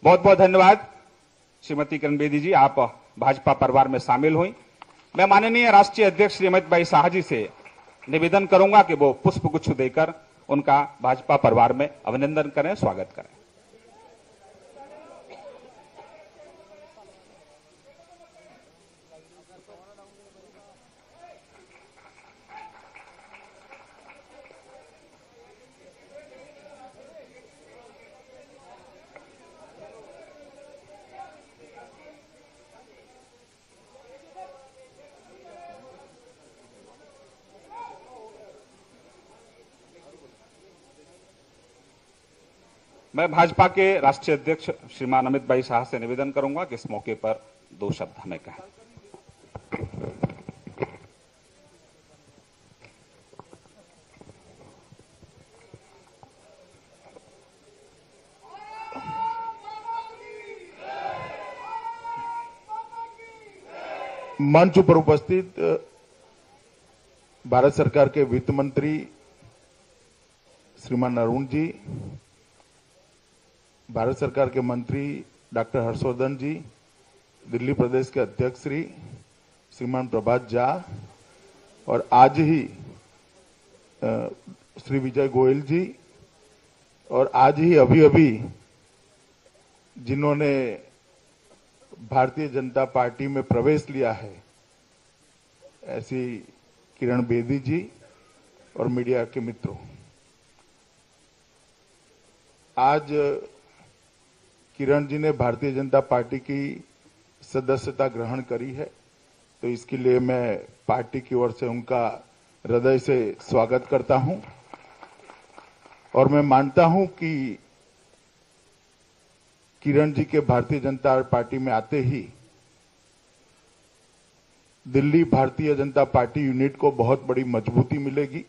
बहुत बहुत धन्यवाद श्रीमती किरण बेदी जी, आप भाजपा परिवार में शामिल हुई। मैं माननीय राष्ट्रीय अध्यक्ष श्री अमित भाई शाह जी से निवेदन करूंगा कि वो पुष्प गुच्छ देकर उनका भाजपा परिवार में अभिनंदन करें, स्वागत करें। मैं भाजपा के राष्ट्रीय अध्यक्ष श्रीमान अमित भाई शाह से निवेदन करूंगा कि इस मौके पर 2 शब्द हमें कहें। मंच पर उपस्थित भारत सरकार के वित्त मंत्री श्रीमान अरुण जी, भारत सरकार के मंत्री डॉक्टर हर्षवर्धन जी, दिल्ली प्रदेश के अध्यक्ष श्रीमान प्रभात झा और आज ही श्री विजय गोयल जी और आज ही अभी जिन्होंने भारतीय जनता पार्टी में प्रवेश लिया है ऐसी किरण बेदी जी और मीडिया के मित्रों, आज किरण जी ने भारतीय जनता पार्टी की सदस्यता ग्रहण करी है, तो इसके लिए मैं पार्टी की ओर से उनका हृदय से स्वागत करता हूं और मैं मानता हूं कि किरण जी के भारतीय जनता पार्टी में आते ही दिल्ली भारतीय जनता पार्टी यूनिट को बहुत बड़ी मजबूती मिलेगी।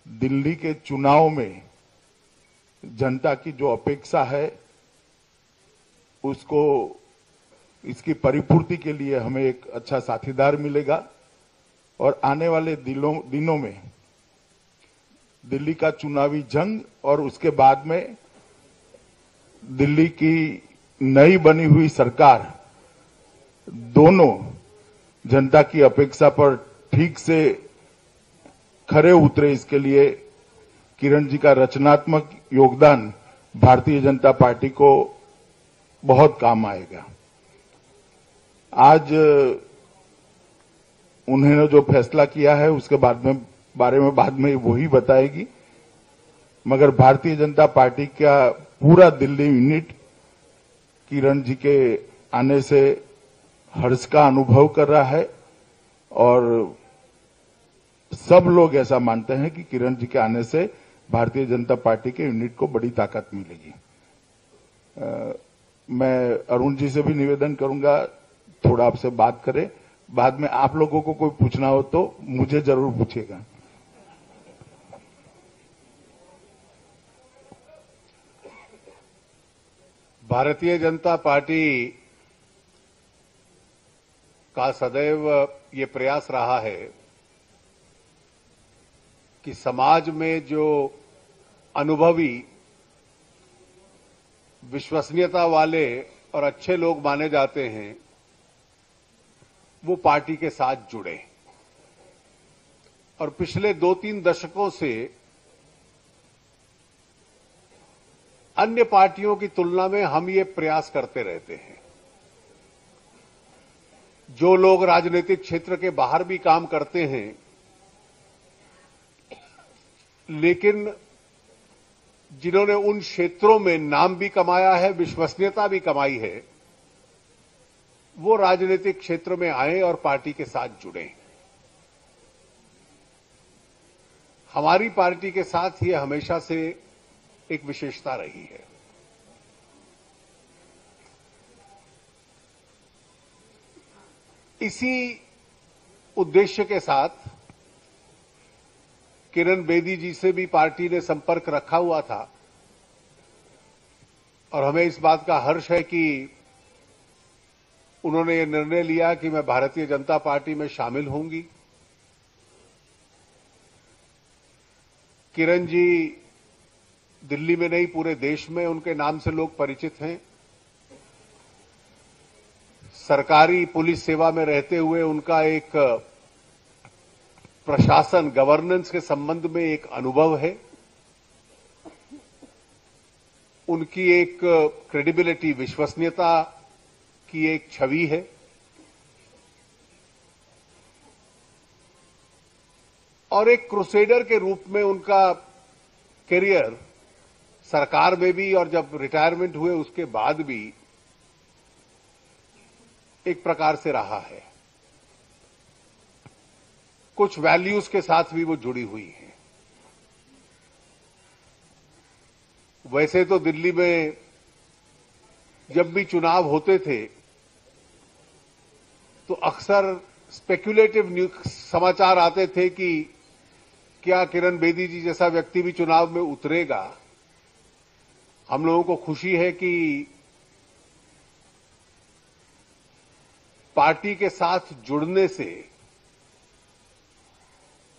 दिल्ली के चुनाव में जनता की जो अपेक्षा है उसको इसकी परिपूर्ति के लिए हमें एक अच्छा साथीदार मिलेगा और आने वाले दिनों में दिल्ली का चुनावी जंग और उसके बाद में दिल्ली की नई बनी हुई सरकार दोनों जनता की अपेक्षा पर ठीक से खरे उतरे, इसके लिए किरण जी का रचनात्मक योगदान भारतीय जनता पार्टी को बहुत काम आएगा। आज उन्होंने जो फैसला किया है उसके बारे में बाद में वही बताएगी, मगर भारतीय जनता पार्टी का पूरा दिल्ली यूनिट किरण जी के आने से हर्ष का अनुभव कर रहा है और सब लोग ऐसा मानते हैं कि किरण जी के आने से भारतीय जनता पार्टी के यूनिट को बड़ी ताकत मिलेगी। मैं अरुण जी से भी निवेदन करूंगा थोड़ा आपसे बात करें, बाद में आप लोगों को कोई पूछना हो तो मुझे जरूर पूछिएगा। भारतीय जनता पार्टी का सदैव ये प्रयास रहा है कि समाज में जो अनुभवी, विश्वसनीयता वाले और अच्छे लोग माने जाते हैं वो पार्टी के साथ जुड़े और पिछले 2-3 दशकों से अन्य पार्टियों की तुलना में हम ये प्रयास करते रहते हैं। जो लोग राजनीतिक क्षेत्र के बाहर भी काम करते हैं लेकिन जिन्होंने उन क्षेत्रों में नाम भी कमाया है, विश्वसनीयता भी कमाई है, वो राजनीतिक क्षेत्र में आए और पार्टी के साथ जुड़े। हमारी पार्टी के साथ ये हमेशा से एक विशेषता रही है। इसी उद्देश्य के साथ किरण बेदी जी से भी पार्टी ने संपर्क रखा हुआ था और हमें इस बात का हर्ष है कि उन्होंने ये निर्णय लिया कि मैं भारतीय जनता पार्टी में शामिल होंगी। किरण जी दिल्ली में नहीं पूरे देश में उनके नाम से लोग परिचित हैं सरकारी पुलिस सेवा में रहते हुए उनका एक प्रशासन गवर्नेंस के संबंध में एक अनुभव है, उनकी एक क्रेडिबिलिटी, विश्वसनीयता की एक छवि है। और एक क्रूसेडर के रूप में उनका करियर सरकार में भी और जब रिटायरमेंट हुए उसके बाद भी एक प्रकार से रहा है। कुछ वैल्यूज के साथ भी वो जुड़ी हुई है। वैसे तो दिल्ली में जब भी चुनाव होते थे तो अक्सर स्पेक्युलेटिव समाचार आते थे कि क्या किरण बेदी जी जैसा व्यक्ति भी चुनाव में उतरेगा। हम लोगों को खुशी है कि पार्टी के साथ जुड़ने से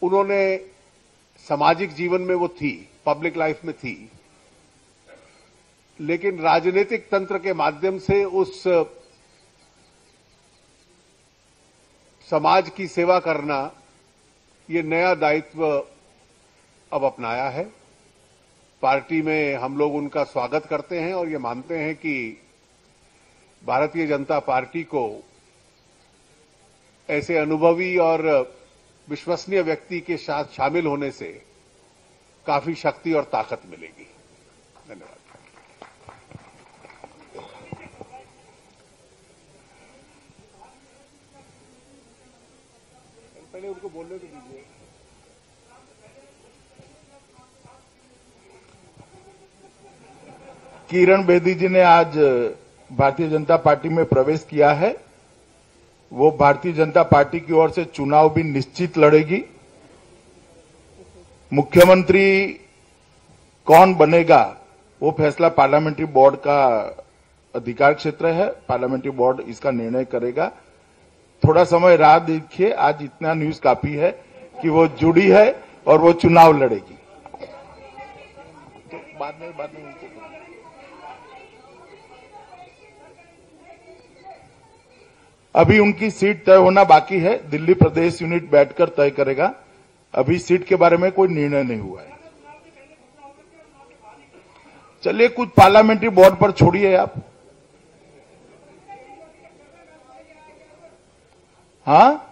उन्होंने सामाजिक जीवन में वो थी, पब्लिक लाइफ में थी, लेकिन राजनीतिक तंत्र के माध्यम से उस समाज की सेवा करना, ये नया दायित्व अब अपनाया है। पार्टी में हम लोग उनका स्वागत करते हैं और ये मानते हैं कि भारतीय जनता पार्टी को ऐसे अनुभवी और विश्वसनीय व्यक्ति के साथ शामिल होने से काफी शक्ति और ताकत मिलेगी। धन्यवाद। पहले उनको बोलने को दीजिए। किरण बेदी जी ने आज भारतीय जनता पार्टी में प्रवेश किया है। वो भारतीय जनता पार्टी की ओर से चुनाव भी निश्चित लड़ेगी। मुख्यमंत्री कौन बनेगा वो फैसला पार्लियामेंट्री बोर्ड का अधिकार क्षेत्र है। पार्लियामेंट्री बोर्ड इसका निर्णय करेगा। थोड़ा समय राह देखिए। आज इतना न्यूज काफी है कि वो जुड़ी है और वो चुनाव लड़ेगी। तो बाद में अभी उनकी सीट तय होना बाकी है। दिल्ली प्रदेश यूनिट बैठकर तय करेगा। अभी सीट के बारे में कोई निर्णय नहीं हुआ है। चलिए कुछ पार्लियामेंट्री बोर्ड पर छोड़िए आप। हाँ,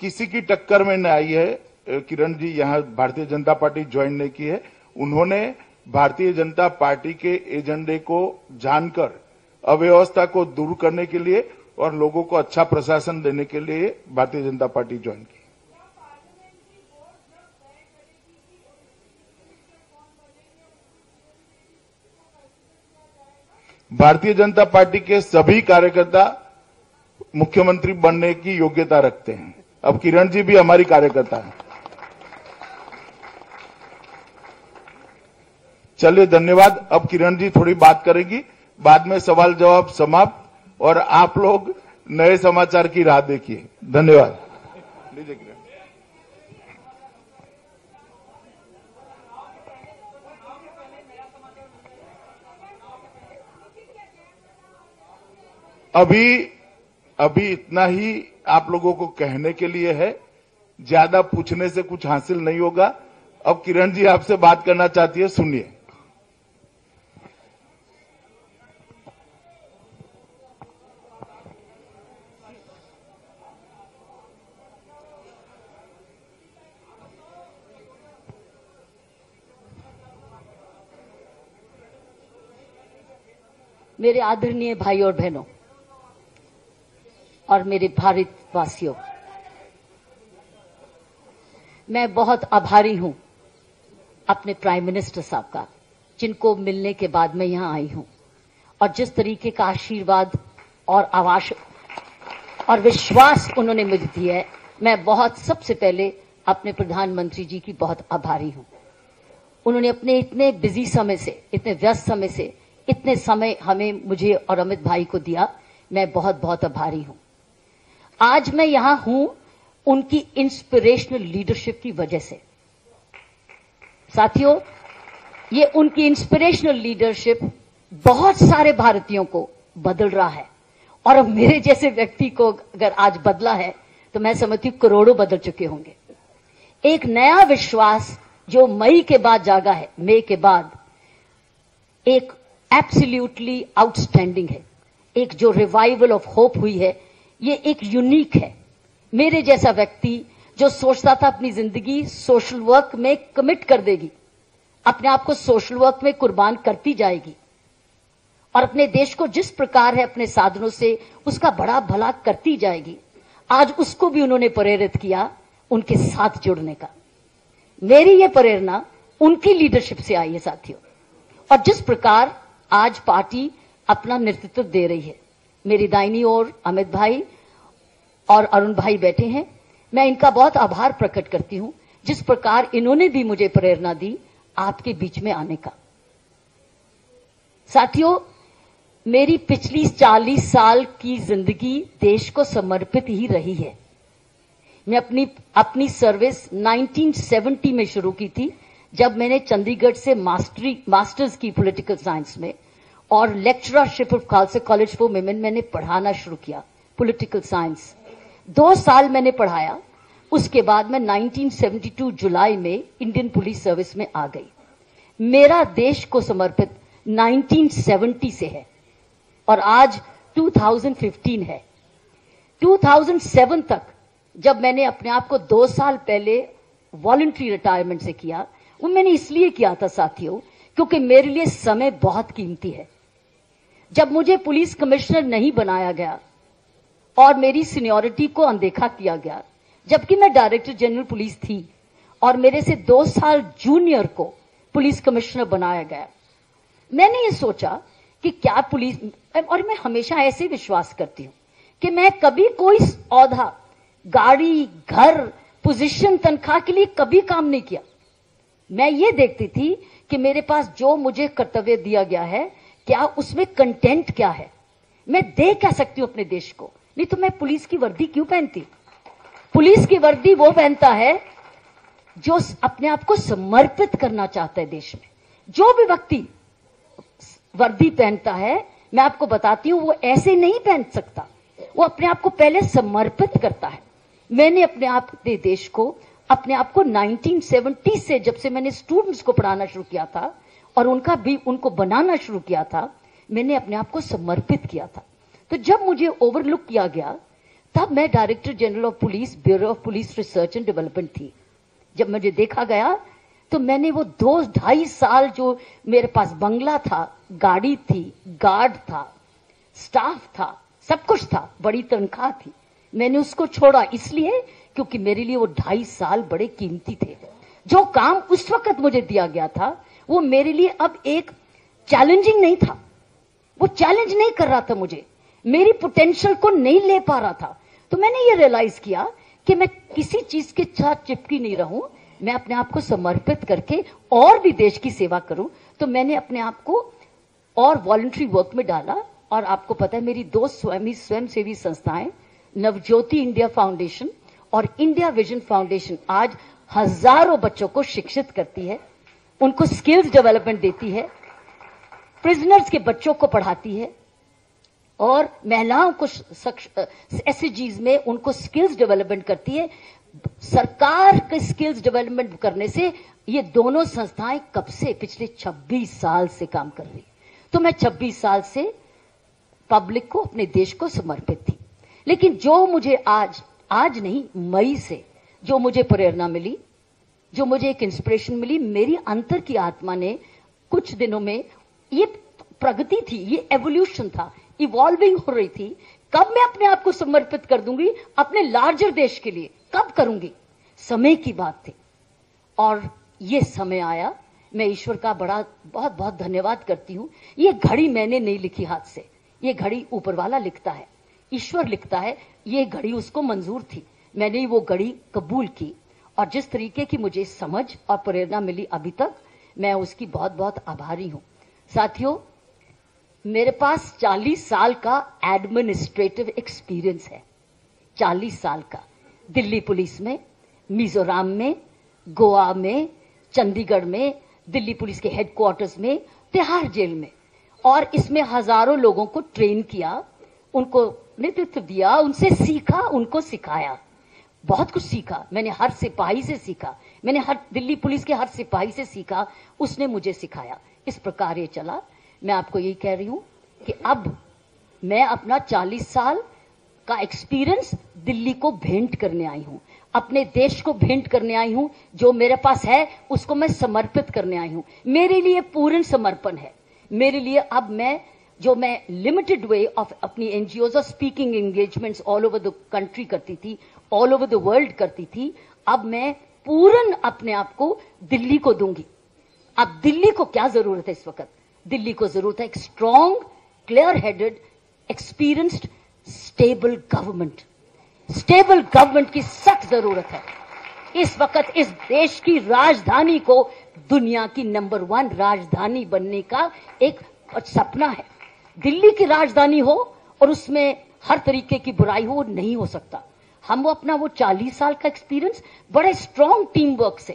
किसी की टक्कर में न आई है। किरण जी यहां भारतीय जनता पार्टी ज्वाइन नहीं की है। उन्होंने भारतीय जनता पार्टी के एजेंडे को जानकर अव्यवस्था को दूर करने के लिए और लोगों को अच्छा प्रशासन देने के लिए भारतीय जनता पार्टी ज्वाइन की। भारतीय जनता पार्टी के सभी कार्यकर्ता मुख्यमंत्री बनने की योग्यता रखते हैं। अब किरण जी भी हमारी कार्यकर्ता है। चलिए धन्यवाद। अब किरण जी थोड़ी बात करेगी। बाद में सवाल जवाब समाप्त और आप लोग नए समाचार की राह देखिए। धन्यवाद। लीजिए किरण। अभी इतना ही आप लोगों को कहने के लिए है। ज्यादा पूछने से कुछ हासिल नहीं होगा। अब किरण जी आपसे बात करना चाहती है, सुनिए। मेरे आदरणीय भाई और बहनों और मेरे भारतवासियों, मैं बहुत आभारी हूं अपने प्राइम मिनिस्टर साहब का, जिनको मिलने के बाद मैं यहां आई हूं और जिस तरीके का आशीर्वाद और आवास और विश्वास उन्होंने मुझे दिया है। मैं बहुत सबसे पहले अपने प्रधानमंत्री जी की बहुत आभारी हूं। उन्होंने अपने इतने बिजी समय से, इतने व्यस्त समय से इतने समय हमें, मुझे और अमित भाई को दिया। मैं बहुत बहुत आभारी हूं। आज मैं यहां हूं उनकी इंस्पिरेशनल लीडरशिप की वजह से। साथियों, ये उनकी इंस्पिरेशनल लीडरशिप बहुत सारे भारतीयों को बदल रहा है। और अब मेरे जैसे व्यक्ति को अगर आज बदला है तो मैं समझती हूं करोड़ों बदल चुके होंगे। एक नया विश्वास जो मई के बाद जागा है, मई के बाद, एक एब्सोल्युटली आउटस्टैंडिंग है। एक जो रिवाइवल ऑफ होप हुई है, ये एक यूनिक है। मेरे जैसा व्यक्ति जो सोचता था अपनी जिंदगी सोशल वर्क में कमिट कर देगी, अपने आप को सोशल वर्क में कुर्बान करती जाएगी और अपने देश को जिस प्रकार है अपने साधनों से उसका बड़ा भला करती जाएगी, आज उसको भी उन्होंने प्रेरित किया उनके साथ जुड़ने का। मेरी ये प्रेरणा उनकी लीडरशिप से आई है साथियों। और जिस प्रकार आज पार्टी अपना नेतृत्व दे रही है, मेरी दाहिनी ओर अमित भाई और अरुण भाई बैठे हैं, मैं इनका बहुत आभार प्रकट करती हूं जिस प्रकार इन्होंने भी मुझे प्रेरणा दी आपके बीच में आने का। साथियों, मेरी पिछली 40 साल की जिंदगी देश को समर्पित ही रही है। मैं अपनी सर्विस 1970 में शुरू की थी, जब मैंने चंडीगढ़ से मास्टर्स की पॉलिटिकल साइंस में और lecturership of Khalsa college for women मैंने पढ़ाना शुरू किया पॉलिटिकल साइंस। 2 साल मैंने पढ़ाया, उसके बाद मैं 1972 जुलाई में इंडियन पुलिस सर्विस में आ गई। मेरा देश को समर्पित 1970 से है और आज 2015 है। 2007 तक जब मैंने अपने आप को 2 साल पहले वॉलंटरी रिटायरमेंट से किया, वो मैंने इसलिए किया था साथियों क्योंकि मेरे लिए समय बहुत कीमती है। जब मुझे पुलिस कमिश्नर नहीं बनाया गया और मेरी सीनियरिटी को अनदेखा किया गया, जबकि मैं डायरेक्टर जनरल पुलिस थी और मेरे से 2 साल जूनियर को पुलिस कमिश्नर बनाया गया, मैंने ये सोचा कि क्या पुलिस, और मैं हमेशा ऐसे विश्वास करती हूं कि मैं कभी कोई औहदा, गाड़ी, घर, पोजीशन, तनख्वाह के लिए कभी काम नहीं किया। मैं ये देखती थी कि मेरे पास जो मुझे कर्तव्य दिया गया है, क्या उसमें कंटेंट क्या है, मैं दे क्या सकती हूं अपने देश को। नहीं तो मैं पुलिस की वर्दी क्यों पहनती। पुलिस की वर्दी वो पहनता है जो अपने आप को समर्पित करना चाहता है देश में। जो भी व्यक्ति वर्दी पहनता है, मैं आपको बताती हूं, वो ऐसे नहीं पहन सकता, वो अपने आप को पहले समर्पित करता है। मैंने अपने आप के देश को, अपने आप को 1970 से, जब से मैंने स्टूडेंट्स को पढ़ाना शुरू किया था और उनको बनाना शुरू किया था, मैंने अपने आप को समर्पित किया था। तो जब मुझे ओवरलुक किया गया, तब मैं director general of police, bureau of police research and development थी। जब मुझे देखा गया तो मैंने वो 2-2.5 साल जो मेरे पास बंगला था, गाड़ी थी, गार्ड था, स्टाफ था, सब कुछ था, बड़ी तनख्वाह थी, मैंने उसको छोड़ा इसलिए क्योंकि मेरे लिए वो 2.5 साल बड़े कीमती थे। जो काम उस वक्त मुझे दिया गया था वो मेरे लिए अब एक चैलेंजिंग नहीं था, वो चैलेंज नहीं कर रहा था मुझे, मेरी पोटेंशियल को नहीं ले पा रहा था। तो मैंने ये रियलाइज किया कि मैं किसी चीज के साथ चिपकी नहीं रहूं, मैं अपने आप को समर्पित करके और भी देश की सेवा करूं। तो मैंने अपने आप को और वॉलंटरी वर्क में डाला। और आपको पता है, मेरी 2 स्वयंसेवी संस्थाएं, नवज्योति इंडिया फाउंडेशन और इंडिया विजन फाउंडेशन, आज हजारों बच्चों को शिक्षित करती है, उनको स्किल्स डेवलपमेंट देती है, प्रिजनर्स के बच्चों को पढ़ाती है और महिलाओं को एसएचजीज में उनको स्किल्स डेवलपमेंट करती है। सरकार के स्किल्स डेवलपमेंट करने से ये दोनों संस्थाएं कब से, पिछले 26 साल से काम कर रही। तो मैं 26 साल से पब्लिक को, अपने देश को समर्पित थी। लेकिन जो मुझे आज नहीं, मई से जो मुझे प्रेरणा मिली, जो मुझे एक इंस्पिरेशन मिली, मेरी अंतर की आत्मा ने कुछ दिनों में, ये प्रगति थी, ये एवोल्यूशन था, इवॉल्विंग हो रही थी। कब मैं अपने आप को समर्पित कर दूंगी अपने लार्जर देश के लिए, कब करूंगी, समय की बात थी। और ये समय आया। मैं ईश्वर का बहुत बहुत धन्यवाद करती हूं। ये घड़ी मैंने नहीं लिखी हाथ से, ये घड़ी ऊपर वाला लिखता है, ईश्वर लिखता है। ये घड़ी उसको मंजूर थी, मैंने वो घड़ी कबूल की और जिस तरीके की मुझे समझ और प्रेरणा मिली अभी तक, मैं उसकी बहुत बहुत आभारी हूं। साथियों, मेरे पास 40 साल का एडमिनिस्ट्रेटिव एक्सपीरियंस है, 40 साल का। दिल्ली पुलिस में, मिजोरम में, गोवा में, चंडीगढ़ में, दिल्ली पुलिस के हेडक्वार्टर्स में, तिहाड़ जेल में, और इसमें हजारों लोगों को ट्रेन किया उनको नेतृत्व दिया, उनसे सीखा, उनको सिखाया, बहुत कुछ सीखा। मैंने हर सिपाही से सीखा, मैंने हर दिल्ली पुलिस के हर सिपाही से सीखा, उसने मुझे सिखाया। इस प्रकार ये चला। मैं आपको यही कह रही हूं कि अब मैं अपना 40 साल का एक्सपीरियंस दिल्ली को भेंट करने आई हूं, अपने देश को भेंट करने आई हूं। जो मेरे पास है उसको मैं समर्पित करने आई हूं। मेरे लिए पूर्ण समर्पण है। मेरे लिए अब मैं लिमिटेड वे ऑफ अपनी एनजीओज और speaking engagements all over the country करती थी, ऑल ओवर द वर्ल्ड करती थी, अब मैं पूर्ण अपने आप को दिल्ली को दूंगी। अब दिल्ली को क्या जरूरत है इस वक्त? दिल्ली को जरूरत है एक strong, clear headed, experienced, stable government. Stable government की सख्त जरूरत है इस वक्त। इस देश की राजधानी को दुनिया की नंबर 1 राजधानी बनने का एक सपना है। दिल्ली की राजधानी हो और उसमें हर तरीके की बुराई हो, नहीं हो सकता। हम अपना वो 40 साल का एक्सपीरियंस बड़े स्ट्रांग टीम वर्क से,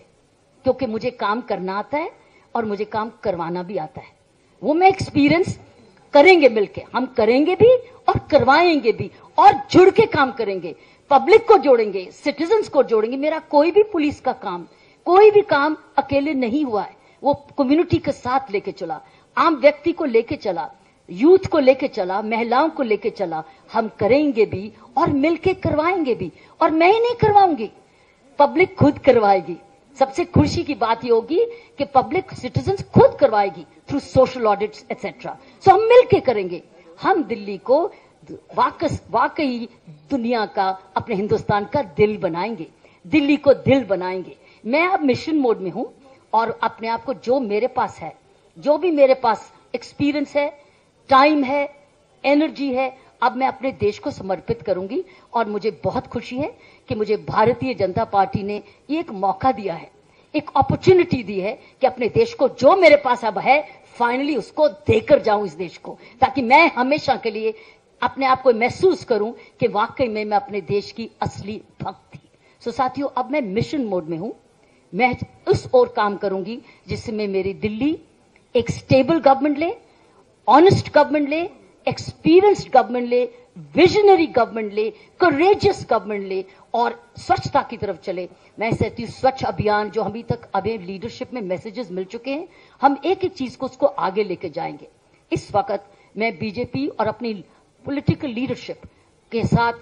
क्योंकि मुझे काम करना आता है और मुझे काम करवाना भी आता है, वो मैं एक्सपीरियंस करेंगे मिलके, हम करेंगे भी और करवाएंगे भी, और जुड़ के काम करेंगे, पब्लिक को जोड़ेंगे, सिटीजन्स को जोड़ेंगे। मेरा कोई भी पुलिस का काम, कोई भी काम अकेले नहीं हुआ है, वो कम्युनिटी के साथ लेके चला, आम व्यक्ति को लेके चला, यूथ को लेके चला, महिलाओं को लेके चला। हम करेंगे भी और मिलके करवाएंगे भी, और मैं ही नहीं करवाऊंगी, पब्लिक खुद करवाएगी। सबसे खुशी की बात ये होगी कि पब्लिक सिटीजन्स खुद करवाएगी थ्रू सोशल ऑडिट्स एटसेट्रा। सो हम मिलके करेंगे। हम दिल्ली को वाकई दुनिया का, अपने हिंदुस्तान का दिल बनाएंगे, दिल्ली को दिल बनाएंगे। मैं अब मिशन मोड में हूं और अपने आप को, जो मेरे पास है, जो भी मेरे पास एक्सपीरियंस है, टाइम है, एनर्जी है, अब मैं अपने देश को समर्पित करूंगी। और मुझे बहुत खुशी है कि मुझे भारतीय जनता पार्टी ने ये एक मौका दिया है, एक अपॉर्चुनिटी दी है कि अपने देश को, जो मेरे पास अब है, फाइनली उसको देकर जाऊं इस देश को, ताकि मैं हमेशा के लिए अपने आप को महसूस करूं कि वाकई में मैं अपने देश की असली भक्त थी। सो साथियों, अब मैं मिशन मोड में हूं। मैं उस ओर काम करूंगी जिसमें मेरी दिल्ली एक स्टेबल गवर्नमेंट ले, ऑनेस्ट गवर्नमेंट ले, एक्सपीरियंस्ड गवर्नमेंट ले, विजनरी गवर्नमेंट ले, करेजियस गवर्नमेंट ले, और स्वच्छता की तरफ चले। मैं कहती हूं स्वच्छ अभियान, जो अभी तक अभी लीडरशिप में मैसेजेस मिल चुके हैं, हम एक एक चीज को उसको आगे लेके जाएंगे। इस वक्त मैं बीजेपी और अपनी पॉलिटिकल लीडरशिप के साथ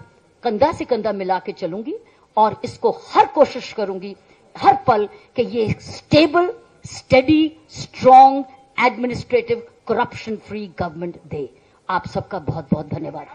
कंधा से कंधा मिला के चलूंगी और इसको हर कोशिश करूंगी हर पल कि ये stable, steady, strong, administrative, corruption free government दे। आप सबका बहुत बहुत धन्यवाद।